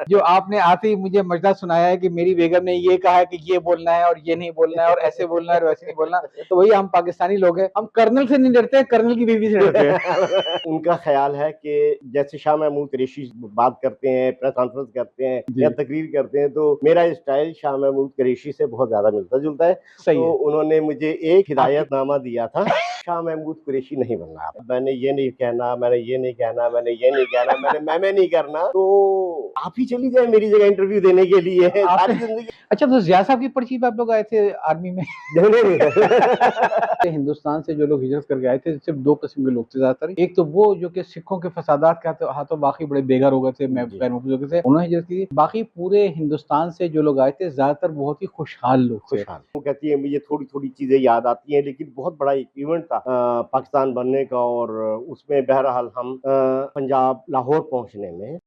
जो आपने आते ही मुझे मज़दा सुनाया है कि मेरी बेगम ने ये कहा है कि ये बोलना है और ये नहीं बोलना है और ऐसे बोलना है और वैसे नहीं बोलना। तो वही हम पाकिस्तानी लोग हैं, हम कर्नल से नहीं डरते, कर्नल की बीवी से डरते हैं। उनका ख्याल है कि जैसे शाह महमूद कुरैशी बात करते हैं, प्रेस कॉन्फ्रेंस करते हैं या जी। तकरीर करते हैं, तो मेरा स्टाइल शाह महमूद कुरैशी से बहुत ज़्यादा मिलता-जुलता है। सही तो है। उन्होंने मुझे एक आपकी हिदायतनामा दिया था, शाह महमूद कुरैशी नहीं बनना आप। मैंने ये नहीं कहना, मैंने ये नहीं कहना, मैंने ये नहीं कहना, मैं नहीं करना, तो आप ही चली जाएँ मेरी जगह इंटरव्यू देने के लिए, आपने सारी ज़िंदगी अच्छा तो ज़िया साहब की पर्ची पे आप लोग आए थे आर्मी में? नहीं, नहीं। हिंदुस्तान से जो लोग हिजरत करके आए थे, सिर्फ़ 2 किस्म के लोग थे ज़्यादातर। एक तो वो जो कि सिखों के फसादात के हाथों बाकी बड़े बेघर हो गए थे, मैं जी। गैर मुल्की लोग थे, उन्होंने हिजरत की। बाकी पूरे हिंदुस्तान से जो लोग आए थे, ज़्यादातर बहुत ही खुशहाल लोग थे। खुशहाल। वो कहती है मुझे थोड़ी-थोड़ी चीज़ें याद आती हैं, लेकिन बहुत बड़ा एक इवेंट था पाकिस्तान बनने का और उसमें बहरहाल हम पंजाब लाहौर पहुँचने में